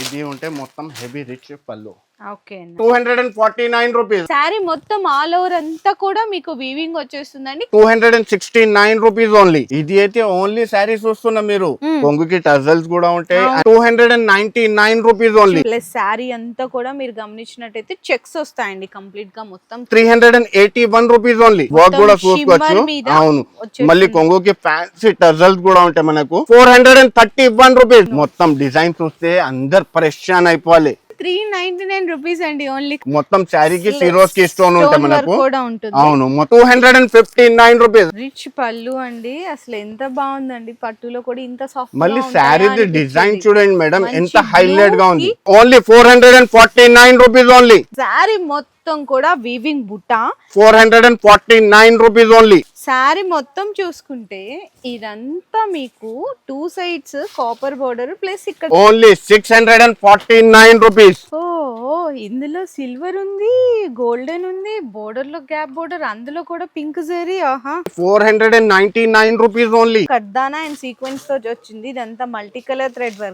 ఇది ఉంటే మొత్తం హెవీ రిచ్ పళ్ళు ఓకే అండి. 249 రూపీస్. శారీ మొత్తం ఆల్ ఓవర్ అంతా కూడా మీకు వీవింగ్ వచ్చేస్తుందండి. 269 రూపీస్ ఓన్లీ. ఇది అయితే ఓన్లీ శారీస్ చూస్తున్నా మీరు. కొంగుకి టజల్స్ కూడా ఉంటాయి. 299 రూపీస్ ఓన్లీ. ప్లస్ శారీ అంతా కూడా మీరు గమనించినట్టయితే చెక్స్ వస్తాయండి కంప్లీట్ గా మొత్తం. 381 రూపీస్ ఓన్లీ. వర్క్ కూడా చూసుకోవచ్చు. అవును, మళ్ళీ కొంగుకి ఫ్యాన్సీ టజల్స్ కూడా ఉంటాయి మనకు. 431 రూపీస్. మొత్తం డిజైన్ చూస్తే అందరు పరేషాన్ అయిపోవాలి. 399 రూపీస్ అండి ఓన్లీ. మొత్తం శారీకి సిరోస్ కి స్టోన్ ఉంటాయి మనకు. అవును, 259 రూపీస్. రిచ్ పళ్ళు అండి. అసలు ఎంత బాగుందండి, పట్టులో కూడా ఇంత సాఫ్ట్. మళ్ళీ శారీ డిజైన్ చూడండి మేడం, ఎంత హైలైట్ గా ఉంది. Only 449 rupees only. శారీ మొత్తం కూడా వీవింగ్ బుట్ట. 449 రూపీస్ ఓన్లీ. శారీ మొత్తం చూసుకుంటే ఇదంతా మీకు 2 సైడ్స్ కాపర్ బోర్డర్ ప్లస్ ఇక్కడ ఓన్లీ 649 రూపీస్. ఓ ఇందులో సిల్వర్ ఉంది, గోల్డెన్ ఉంది, బోర్డర్ లో గ్యాప్ బోర్డర్, అందులో కూడా పింక్ జరీ. 499 rupees only. కడ్దానా అండ్ సీక్వెన్స్ తో వచ్చింది. ఇదంతా మల్టీ కలర్ థ్రెడ్ వర్క్.